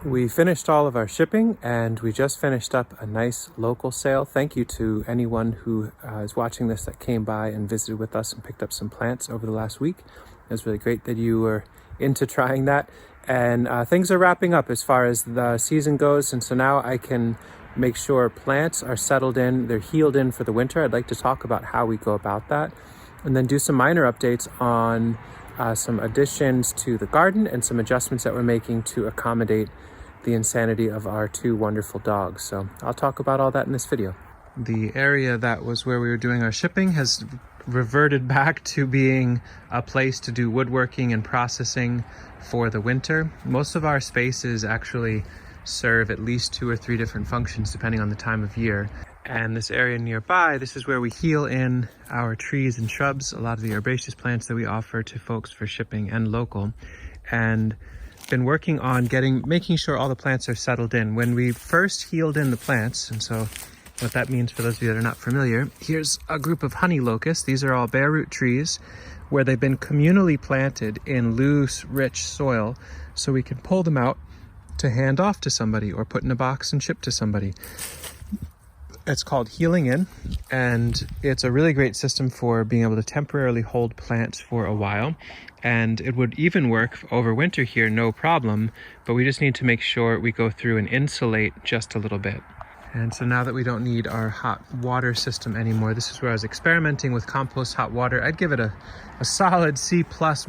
We finished all of our shipping and we just finished up a nice local sale. Thank you to anyone who is watching this that came by and visited with us and picked up some plants over the last week. It was really great that you were into trying that. And things are wrapping up as far as the season goes. And so now I can make sure plants are settled in, they're healed in for the winter. I'd like to talk about how we go about that and then do some minor updates on some additions to the garden and some adjustments that we're making to accommodate the insanity of our two wonderful dogs. So I'll talk about all that in this video. The area that was where we were doing our shipping has reverted back to being a place to do woodworking and processing for the winter. Most of our spaces actually serve at least 2 or 3 different functions depending on the time of year. And this area nearby, this is where we heal in our trees and shrubs, a lot of the herbaceous plants that we offer to folks for shipping and local. And been working on making sure all the plants are settled in. When we first healed in the plants, and so what that means for those of you that are not familiar, here's a group of honey locusts. These are all bare root trees where they've been communally planted in loose, rich soil so we can pull them out to hand off to somebody or put in a box and ship to somebody. It's called healing in, and it's a really great system for being able to temporarily hold plants for a while. And it would even work over winter here, no problem, but we just need to make sure we go through and insulate just a little bit. And so now that we don't need our hot water system anymore, this is where I was experimenting with compost hot water. I'd give it a solid C+, B-. There's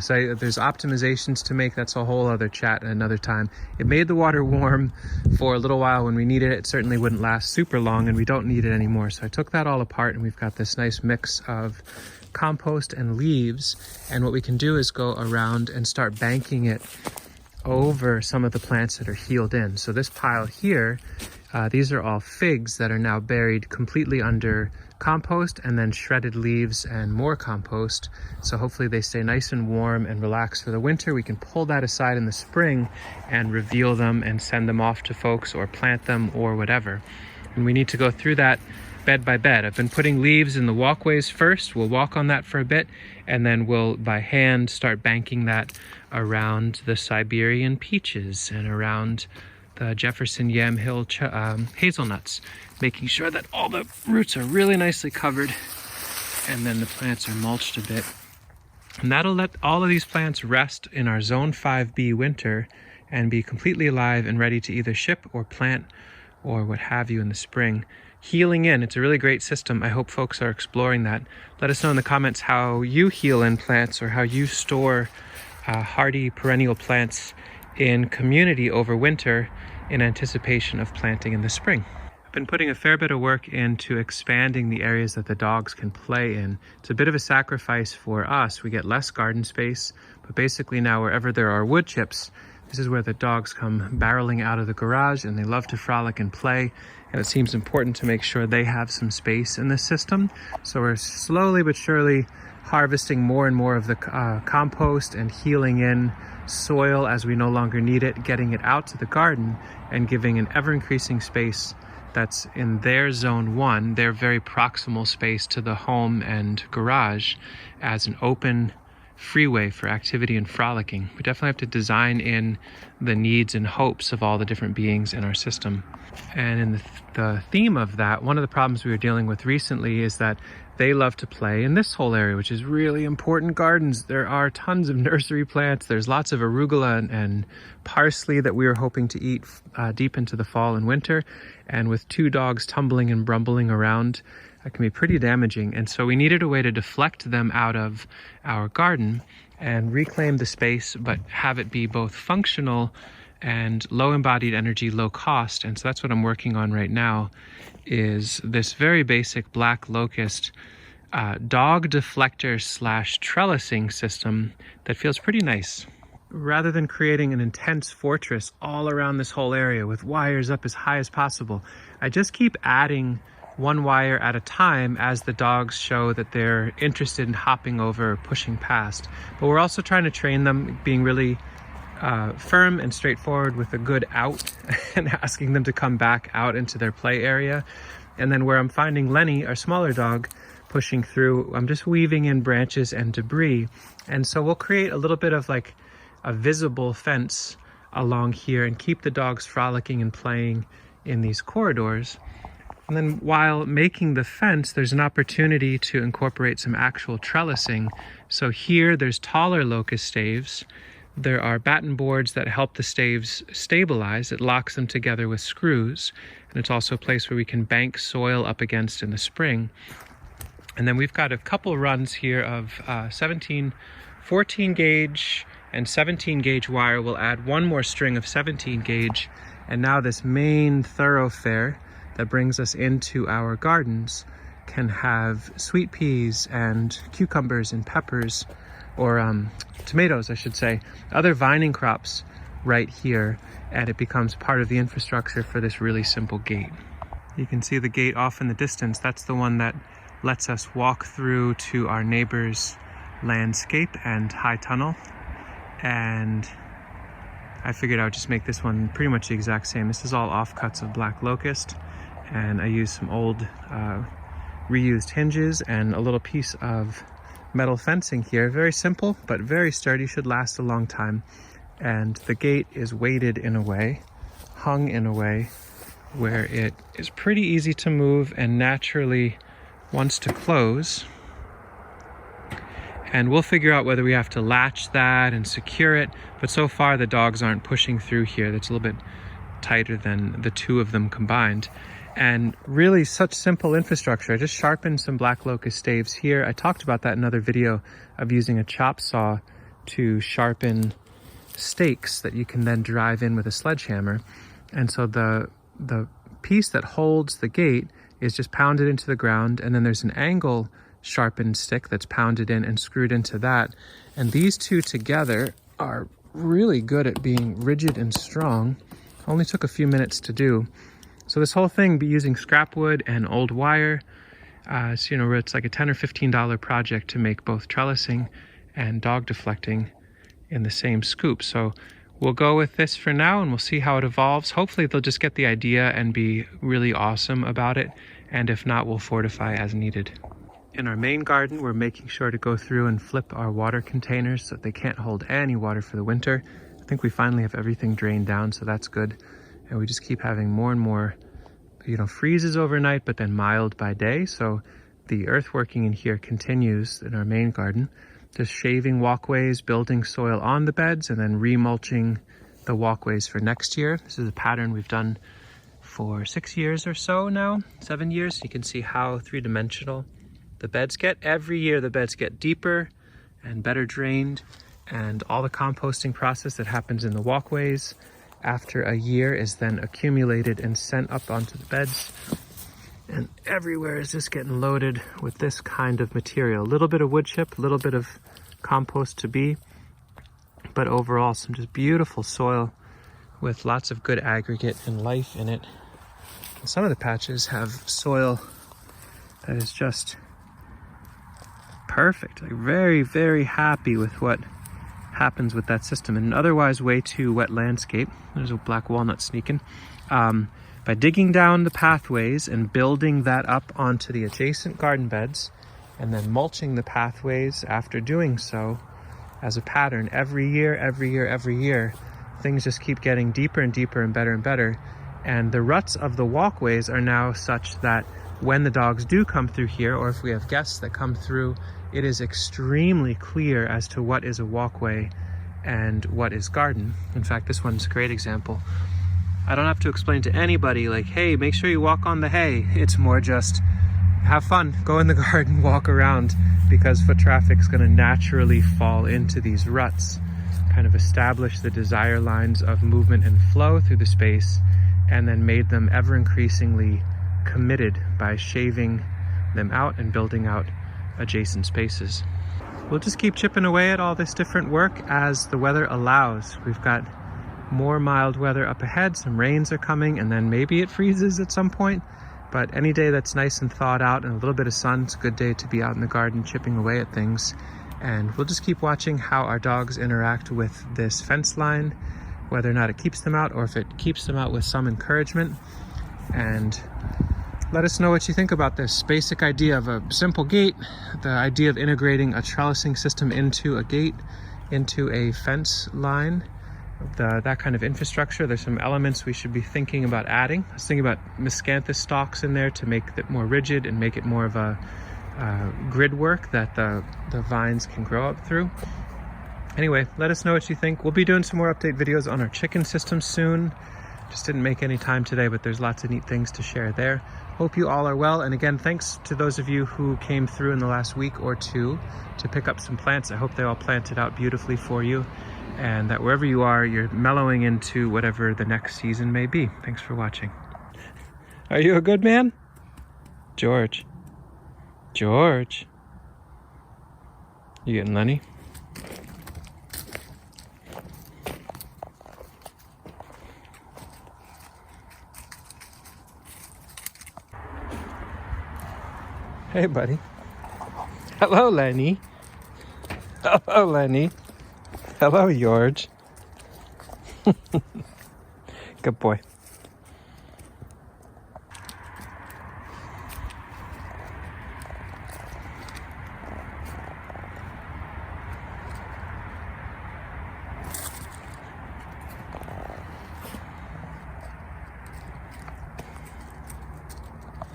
optimizations to make. That's a whole other chat at another time. It made the water warm for a little while when we needed it. It certainly wouldn't last super long, and we don't need it anymore. So I took that all apart, and we've got this nice mix of compost and leaves. And what we can do is go around and start banking it over some of the plants that are healed in. So this pile here, these are all figs that are now buried completely under compost and then shredded leaves and more compost. So hopefully they stay nice and warm and relaxed for the winter. We can pull that aside in the spring and reveal them and send them off to folks or plant them or whatever. And we need to go through that bed by bed. I've been putting leaves in the walkways first. We'll walk on that for a bit, and then we'll by hand start banking that around the Siberian peaches and around the Jefferson Yamhill hazelnuts, making sure that all the roots are really nicely covered, and then the plants are mulched a bit. And that'll let all of these plants rest in our Zone 5B winter and be completely alive and ready to either ship or plant or what have you in the spring. Healing in, it's a really great system. I hope folks are exploring that. Let us know in the comments how you heal in plants or how you store hardy perennial plants in community over winter in anticipation of planting in the spring. I've been putting a fair bit of work into expanding the areas that the dogs can play in. It's a bit of a sacrifice for us. We get less garden space, but basically now wherever there are wood chips, this is where the dogs come barreling out of the garage, and they love to frolic and play. And it seems important to make sure they have some space in this system. So we're slowly but surely harvesting more and more of the compost and healing in soil as we no longer need it, getting it out to the garden and giving an ever-increasing space that's in their Zone 1, their very proximal space to the home and garage, as an open freeway for activity and frolicking. We definitely have to design in the needs and hopes of all the different beings in our system. And in the theme of that, one of the problems we were dealing with recently is that they love to play in this whole area, which is really important gardens. There are tons of nursery plants. There's lots of arugula and parsley that we were hoping to eat deep into the fall and winter. And with 2 dogs tumbling and brumbling around, that can be pretty damaging. And so we needed a way to deflect them out of our garden and reclaim the space, but have it be both functional and low embodied energy, low cost. And so that's what I'm working on right now, is this very basic black locust dog deflector / trellising system that feels pretty nice. Rather than creating an intense fortress all around this whole area with wires up as high as possible, I just keep adding 1 wire at a time as the dogs show that they're interested in hopping over or pushing past. But we're also trying to train them being really firm and straightforward with a good out and asking them to come back out into their play area. And then where I'm finding Lenny, our smaller dog, pushing through, I'm just weaving in branches and debris. And so we'll create a little bit of like a visible fence along here and keep the dogs frolicking and playing in these corridors. And then while making the fence, there's an opportunity to incorporate some actual trellising. So here there's taller locust staves. There are batten boards that help the staves stabilize. It locks them together with screws. And it's also a place where we can bank soil up against in the spring. And then we've got a couple runs here of 14 gauge and 17 gauge wire. We'll add one more string of 17 gauge. And now this main thoroughfare that brings us into our gardens can have sweet peas and cucumbers and peppers, or tomatoes, I should say, other vining crops right here, and it becomes part of the infrastructure for this really simple gate. You can see the gate off in the distance. That's the one that lets us walk through to our neighbor's landscape and high tunnel. And I figured I would just make this one pretty much the exact same. This is all offcuts of black locust, and I used some old reused hinges and a little piece of metal fencing here. Very simple, but very sturdy, should last a long time. And the gate is weighted in a way, hung in a way, where it is pretty easy to move and naturally wants to close. And we'll figure out whether we have to latch that and secure it, but so far the dogs aren't pushing through here. That's a little bit tighter than the two of them combined. And really such simple infrastructure. I just sharpened some black locust staves here. I talked about that in another video of using a chop saw to sharpen stakes that you can then drive in with a sledgehammer. And so the piece that holds the gate is just pounded into the ground, and then there's an angle sharpened stick that's pounded in and screwed into that. And these two together are really good at being rigid and strong. Only took a few minutes to do. So this whole thing be using scrap wood and old wire. So, you know, it's like a $10 or $15 project to make both trellising and dog deflecting in the same scoop. So we'll go with this for now, and we'll see how it evolves. Hopefully they'll just get the idea and be really awesome about it. And if not, we'll fortify as needed. In our main garden, we're making sure to go through and flip our water containers so that they can't hold any water for the winter. I think we finally have everything drained down, so that's good. And we just keep having more and more, you know, freezes overnight, but then mild by day. So the earthworking in here continues in our main garden, just shaving walkways, building soil on the beds, and then remulching the walkways for next year. This is a pattern we've done for 6 years or so now, 7 years. You can see how three-dimensional the beds get. Every year the beds get deeper and better drained, and all the composting process that happens in the walkways after a year is then accumulated and sent up onto the beds. And everywhere is just getting loaded with this kind of material. A little bit of wood chip, a little bit of compost to be, but overall some just beautiful soil with lots of good aggregate and life in it. And some of the patches have soil that is just perfect. Like very, very happy with what happens with that system. In an otherwise way too wet landscape, there's a black walnut sneaking. By digging down the pathways and building that up onto the adjacent garden beds, and then mulching the pathways after doing so as a pattern every year, things just keep getting deeper and deeper and better. And the ruts of the walkways are now such that when the dogs do come through here, or if we have guests that come through, it is extremely clear as to what is a walkway and what is garden. In fact, this one's a great example. I don't have to explain to anybody like, hey, make sure you walk on the hay. It's more just have fun, go in the garden, walk around, because foot traffic is going to naturally fall into these ruts, kind of establish the desire lines of movement and flow through the space, and then made them ever increasingly committed by shaving them out and building out adjacent spaces. We'll just keep chipping away at all this different work as the weather allows. We've got more mild weather up ahead, some rains are coming, and then maybe it freezes at some point. But any day that's nice and thawed out and a little bit of sun, it's a good day to be out in the garden chipping away at things. And we'll just keep watching how our dogs interact with this fence line, whether or not it keeps them out or if it keeps them out with some encouragement. And let us know what you think about this basic idea of a simple gate, the idea of integrating a trellising system into a gate, into a fence line, that kind of infrastructure. There's some elements we should be thinking about adding. I was thinking about miscanthus stalks in there to make it more rigid and make it more of a grid work that the vines can grow up through. Anyway, let us know what you think. We'll be doing some more update videos on our chicken system soon. Just didn't make any time today, but there's lots of neat things to share there. Hope you all are well. And again, thanks to those of you who came through in the last week or two to pick up some plants. I hope they all planted out beautifully for you, and that wherever you are, you're mellowing into whatever the next season may be. Thanks for watching. Are you a good man? George. George. You getting Lenny? Hey, buddy. Hello, Lenny. Hello, Lenny. Hello, George. Good boy.